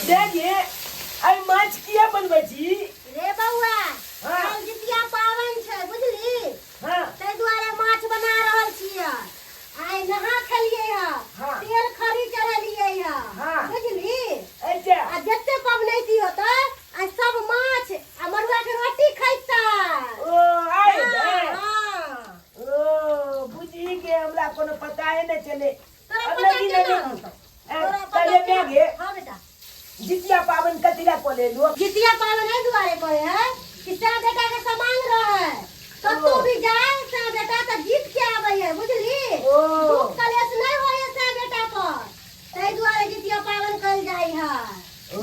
देखिए आई माछ किया बनबै छी रे बउआ हाँ। काल जितिया पावन छै बुझली हां तै दुआरे माछ बना रहल छियै आइ नहा खेलियै हाँ। तेल खरी चढ़लियै हाँ। बुझली अच्छा आ जते पबनैती होतै आ सब माछ आ मरुआ के रोटी खैतै ओ आई बे हां ओ बुझी के हमरा कोनो पता है न चले तोरा अब पता लगी केना नहीं होतौ तोरा पता पहले केना मैं गे हां बेटा जितिया पावन कतिला कोले लोग जितिया पावन है दुआरे करे है कि सा बेटा के समान रहे तो ओ। तू भी जा सा बेटा तो जीत के आवे है बुझली ओ। दुख कलेश नहीं होय सा बेटा पर तै दुआरे जितिया पावन कल जाई है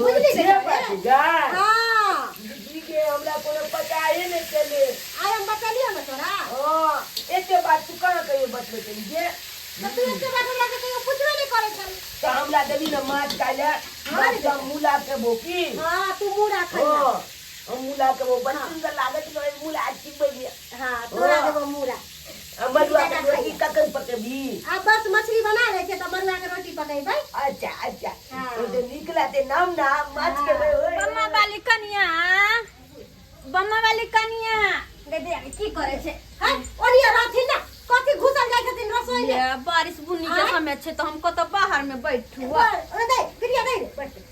बुझली छे बेटा बात जाय हां बुझी के हमरा कोनो पता है न चले आय हम बतलियो न तोरा हां एते बात तू कहां कहियो बतबे चली जे तो तू इसके बात हमरा के कहियो पूछबे नहीं करे छल तो हमरा देवी न माछ काले माछ का मूला के बोकी हां तू मुड़ा ओ खइया हम मूला के वो बड़ी सुंदर लागत है मूला अच्छी बनी हां तोरा देबो मुड़ा मरुआ के रोटी ककन पकेबी अब बस मछली बना ले के तो मरुआ के रोटी पकेबै अच्छा अच्छा हाँ। तो जो निकला ते नाम ना माछ के भाई होय बम्मा वाली कनिया बम्मा वाली कनिया गे दे की करे छे हां ओनिया रहथिन ना कथि घुसल जाय छथिन रसोई में ये बारिश बुनी के समय छे तो हम कत बाहर में बैठू दे गिरिया दे बैठ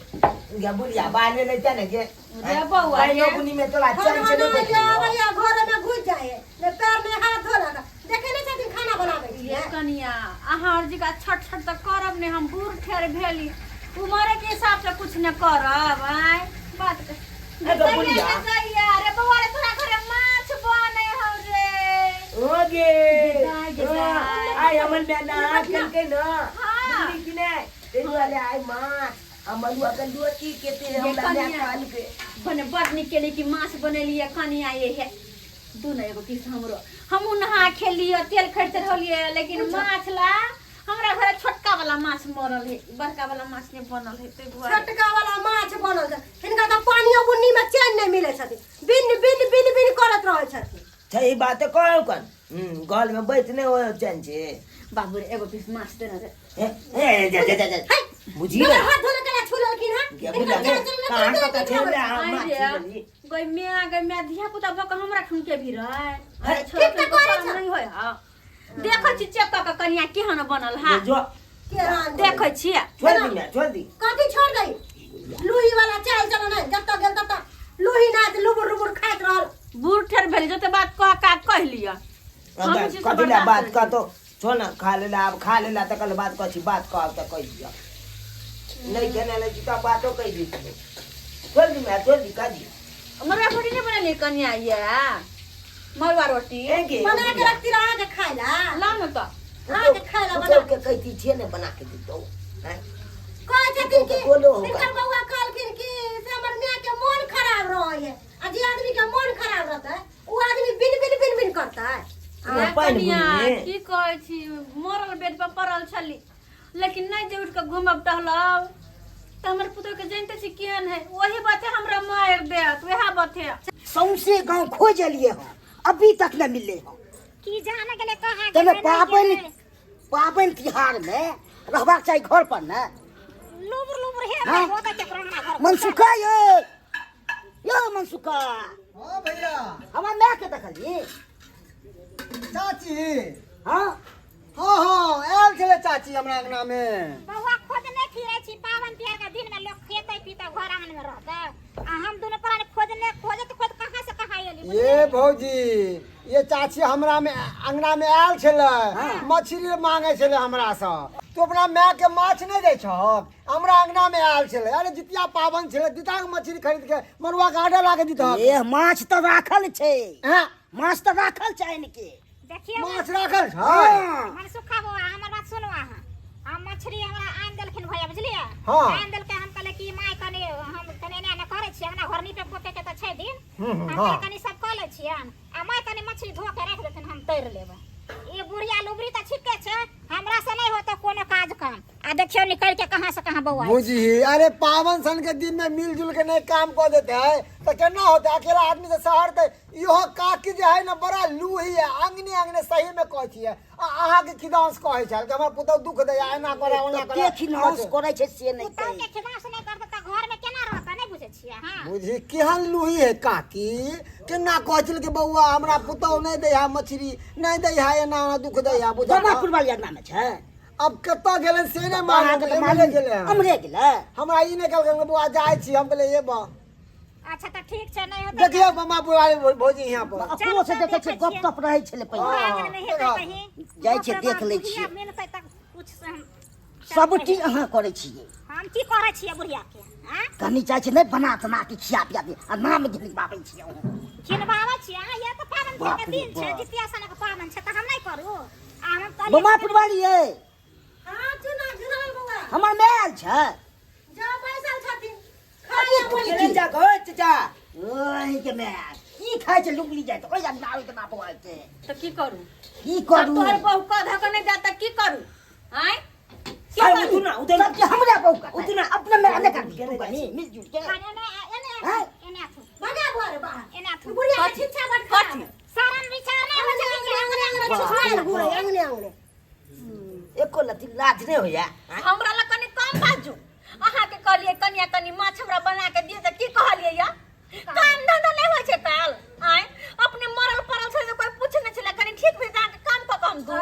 या बुढ़िया बाले ले जाने के रे बउआ भाइयों बुनी में तोला चल चले खाना जावैया घर में घुस जाए ने पैर में हाथ धो लगा देखे नहीं छथिन खाना बनाबै ये छियै कनिया अहार जी का छट छट तक करब ने हम बूढ़ ठहर भेली उमरे के हिसाब से कुछ न करब आय बात तो बुढ़िया रे बउआ रे तोरा घरे माछ बने हो रे ओगे गिदाय। आई हमन में ना कल के ना हाँ। बुढ़ी की ने ते वाले आई माछ मरुआ के लोटी के ते ये हमरा ने कनिया। काल के बने बड़ निकले कि माछ बनेलिए कनिया ये है दू न एगो किस हमरो हमहू नहा खेलिए तेल खरीदते रहलिए लेकिन माछ ला हमरा घरे छोटका वाला माछ मरल है बड़का वाला माछ नहीं बनल है ते दुआरे छोटका वाला माछ बनल छै हिनका त पानियो बुन्नी में चैन नहीं मिले छथिन बिन बिन बिन बिन करत रहै छथिन सही बात है कौन कौन घर में बैठने हो चैन छे बाबू रे एगो पीस माछ देना रे ए जा जा जा बुझी ना ना हाथ धोले केला छुललखिन हां क्या बुझा ने कहां पता चले हम माछ बनी गई मैं धिया पुता बक हमरा खन के भी रहे अरे, ठीक त करे छ। नहीं होय हां देखै छी चेक क कनिया केहन बनल हा जो केहन देखै छी छोड़ दी कथि छोड़ दई लूही वाला चाय चलो नहीं जब तक गेल तब तक लूही ना लुबुर लुबुर खाइत रहल बूढ़ ठेर भेल जते बात कह लिया हम अब चीज से कथिला बर्दाश्त बात करै का तो छोड़ ना खा लेला अब खा लेला त कल बात कथी बात का त कह दिया नहीं कहने लगी तो बातो कह दी छोड़ दी का दी मरुआ रोटी नहीं बनेली कनिया ये मरुआ रोटी एके बना के रखती रहा के खाइला ला न त आ के खाइला बना के कहती छे ने बना के दी तो हैं कहै छथिन कि बोलो होगा। हिनकर बउआ कहलखिन कि से हमर माय के मन खराब रहै है आ जे आदमी के मन खराब रहतै उ आदमी बिन बिन बिन बिन करतै ये पानि कनिया बुनी की कहै छी मरल बेड पर पड़ल छली लेकिन नहीं जे उठ के घुमब टहलब त हमर पुत्र के जानते छी केहन है वही बात है हमरा मार देत वह बात है सौंसे गांव खोजलिए हम अभी तक न मिले हम की जाने के लिए कहा तब पाबन तिहार में रहबाक चाहिए घर पर न लुबुर लुबुर हे हाँ? होता चक्रमा घर मनसुखा यो मनसुखा हाँ भैया हमार माय के देखली चाची हाँ हाँ हाँ आयल छले चाची हमरा अंगना में बउआ खोजने फिरै छी पावन तिहार के दिन में लोग खेतै पीतै घर आंगन में रहतै आ हम दोनों प्राणी खोजने खोजत खोज कहां से कहां एली ये भौजी ये चाची हमरा में अंगना में आयल छले मछली मांगे छले हमरा से तू अपना माय के माछ नहीं दै छहक हमरा अंगना में आयल छले अरे जितिया पावन छले दिता के मछली खरीद के मरुआ के आडा लाके दिता ये माछ तो राखल छे हैं माछ तो राखल चाहिए के देखिए माछ राखल छै हाँ मन सुखा बउआ हमर बात सुनो अहाँ हम मछली हमरा आन देलखिन भैया बुझलिए हाँ। आन देलकै हम कहले कि माय कनी हम कनी एना करे छी हमरा घर नीपे पोते के त छै दिन हम हाँ। कनी सब कह ले छियन आ माय कनी मछली धो के राख देथिन हम तैर लेबै ये बुढ़िया लुबरी त छिके छै हमरा से नहीं होता कोनो काज काम आ देखियो निकल के कहां से कहां बउआ बुझी अरे पावन सन के दिन में मिलजुल के नहीं काम कर देते है तो केना होता है अकेला आदमी से शहर ते इहो काकी जे है ना बड़ा लूही है अंगने अंगने सही में कहै छियै अहाँ के खिदांस कहै छै कि हमर पुतौ दुख दे एना करे ओना करे देखी नाश करे छे से नहीं पुतौ के खिदास नहीं करते त घर में केना हाँ बुझी केहन लूही है काकी केना कहल के बउआ हमरा पुतौ नहीं दे है मछली नहीं दे है एना दुख दे है बुझा बाबापुर वाली अंगना में छै अब कत्ता गेलन से ने मालूम गेले हमरे गेलै हमरा ई ने कहलकै बुआ जाय छी हम कहले ये बा अच्छा तो ठीक छै नहीं होतै देखियो मामापुर वाली भौजी यहाँ पर अपनो से देखे छै गप तप रहै छलै पूरा पहिले अगर नहीं हेतै कहीं जाइ छियै देख लै छियै मिलतै तक कुछ से हम सब चीज अहाँ करै छियै हम की करै छियै बुढ़िया के हां कनी चाहे छै नहीं बना तना के खिया पिया दे आ नाम घिनबाबै छियै खिनबाबै छियै अहाँ ये तो पावन बाप के रे दिन छै बाप। जितिया सन के पावन छै त हम नहीं करू आ हम कहलियै बाबापुर वाली है हां चुना झुरल बउआ हमर मैल छै जा बैसल छथिन चले जा गो चाचा ओही के मैल की खाइ छै लुगली जाइ त ओइ अंगना आबै के बाप आइ छै तो की करू की अब करू तोहर बहू का धक नहीं जाता की करू आय आई उठना उठना सब के हमरा बहू का उतना अपना मैल ने कर दी कनी मिलजुल के एने हैं? एने थू बगा घर बाहर एने थू बुढ़िया के छिछा बट कट सारन विचार नहीं हो जाएंगे अंगने छुआल घुरे अंगने अंगने एको लती लाज नहीं होया हमरा ला कनी कम बाजू अहाँ के कहलिए कनिया कनी माछ हमरा बना के दिए त की कहलिए या काम धंधा नहीं होय छै काल आय अपने मरल परल छै कोई पूछ नहीं छला कनी ठीक भी जा के काम क काम दू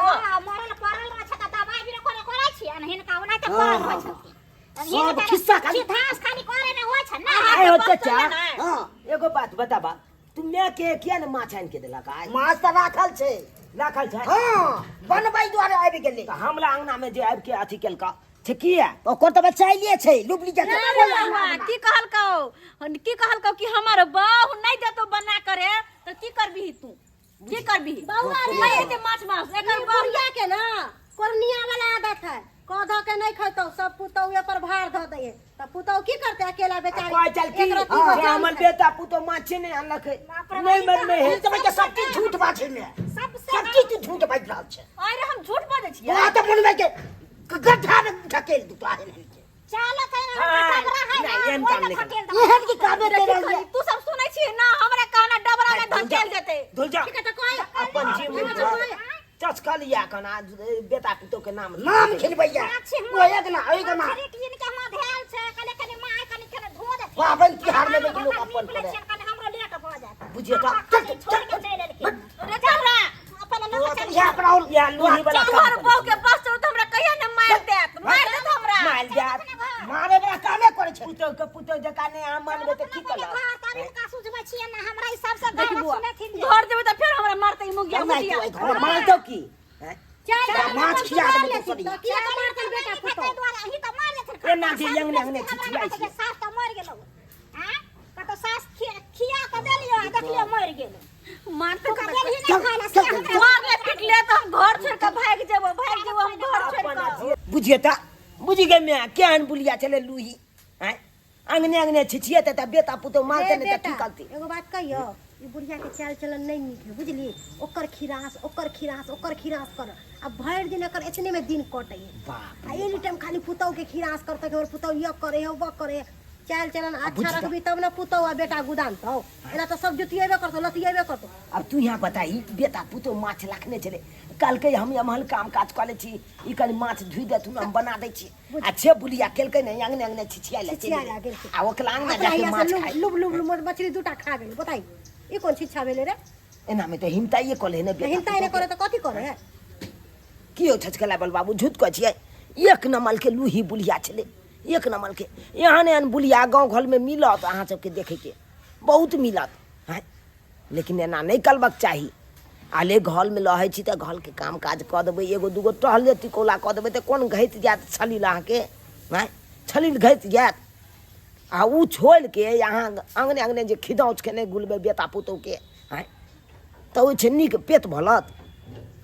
मरल परल रह छ त दवाई भी करे छी अन हिनका ओना त परल रह छ सब खिस्सा खाली घास खाली करे में होय छ ना आए हो चाचा हां एगो बात बताबा तुम के किया ने माछ आन के देला का माछ त राखल छै राखल छै हां बनबै दुआरे आबि गेलै तो हमरा अंगना में जे आब के अथी केलका छै किया ओकर त बचाइले छै लुबली जा की कहल कौ कि हमर बहू नहीं देतो बना करे तो की करबी तू की करबी बउआ रे एते माछ मांस एकर बुढ़िया के ना कोरनिया वाला आदत है कौधा के नहीं खैतो सब पुतौए पर भार ध दे त पुतौ की करते अकेला बेचारी कोई चल की एक रत्ती बचल हमर छै। बेटा पुतो माछ नहीं आनलक नहीं मन में है तब के सब चीज झूठ बात है सब चीज झूठ बात रहल छै अरे हम झूठ बाजै छियै तोरा त मन में के गड्ढा में ढकेल दू तो है चलो कहीं हाँ, खतरा है नहीं, एहन काम नहीं करना। एहन की काबे दे रहल है तू सब सुनै छी ना हमरा कहना डबरा में धकेल देते धुल जा ठीक है तो कोई अपन जीव चस्का लिया कना बेटा पुतो के नाम नाम खिलबैया ओ एक ना ओइ के ना अरे तीन के हां धेल छै कने कने माय कने कने धो दे पाबन तिहार में भी लोग अपन करे कने हमरो लेट भ जात बुझिए तो छोड़ के चले लेके रे चलरा अपन लोग चल या पर और या लूही वाला तोहर काम बहू के बस तो हमरा कहिया न मार देत हमरा माल जा मारे बड़ा कामे करे छै पुतो जका ने आ मानबे त की कला घर तारी का सुझबै छियै ना हमरा ई सबसे देख गलत बुआ सुने थी घर देबे त फिर हमरा मारते ई मुगिया नहीं मुगिया तो घर मार तो की हैं? चल माछ खिया देबे तो सड़ी किया मारतन बेटा पुतौ द्वारा ही तो मार लेथिन ए ना जे यंग ने छिछिया छै सास तो मर गेलो हां कतो सास खिया के देलियो आ देखलियो मर गेलो मारते का देली नहीं खाइला से हमरा मार ले पिट ले तो हम घर छोड़ के भाग जेबो हम घर छोड़ के बुझिए त बुझि गे मैं केहन बुलिया चले लूही हैं अंगने अंगने छिछिए त बेटा पुतो मारते ने त की करती एगो बात कहियो ई बुढ़िया के चाल चलन नहीं नीक है बुझली ओकर खिरास कर अब भर दिन एकर इतने में दिन कटे बाप आ एनी टाइम खाली पुतौ के खिरास करते के और पुतौ ये करे है वो करे चाल चलन अच्छा रखबी तब ना पुतौ आ बेटा गुदान तो एना तो सब जुतिएबे करतो लतिएबे करतो अब तू यहाँ बताई बेटा पुतो माछ लाखने चले कल के हम यमहल काम काज कर ले छी ई कनी माछ धुई दे तू हम बना दे छी आ छे बुलिया केलकै ने अंगने अंगने छिछिया ले छिछिया ला गेल। आ ओकला अंगना जाके माछ खाई लुब लुब लुब मछली दूटा खा गेल बताई ई कोन शिक्षा भेले रे एना में तो हिमता ये कोले ने बेटा हिंता ने करे तो कथी करे है की हो छचकला बल बाबू झूठ कह छिए एक नमल के लूही बुलिया छले एक नमल के यहाँ ने बुलिया गांव घर में मिलत अहाँ सबके देखे के बहुत मिलत हैं लेकिन एना नहीं करबक चाही आले घर में लहे छी त घर के काम काज क देबै एगो दूगो टहले टिकोला क देबै त कोन घैत जात छलील अहाँ के हैं छलील घैत जात आ उ छोड़ के यहाँ अंगने अंगने जे खिदौच के नहीं गुलबे बेटा पुतौ के हैं तो ओइ छै नीक पेट भलत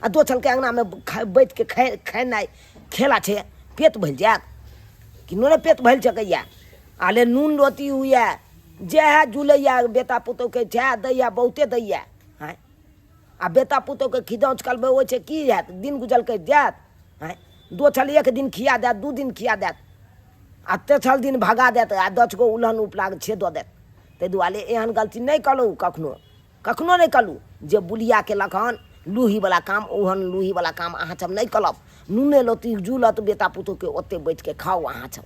आ दोछल के अंगना में बैठ के खेनाइ खेला छै पेट भल जात कि नोने पेट भल सकैया आले नून रोटी हुआ जे है जुलैया बेटा पुतौ के छै दैया बहुते दैया हैं आ बेटा पुतौ के खिदौच करबै ओइ छै की हैत दिन गुजल के जात हैं दोछल एक दिन खिया देत दू दिन खिया देत आ तेसर दिन भगा देत आ 10 गो उलहन उपलाग छे दऽ देत ताहि दुआरे एहन गलती नहीं करू कखनो नहीं करू जे बुलिया के लखन लूही वाला काम ओहन लूही वाला काम अहाँ सब नहीं करब नूने लोती जुलत बेटा पुतौ के ओते बैठ के खाओ अहाँ सब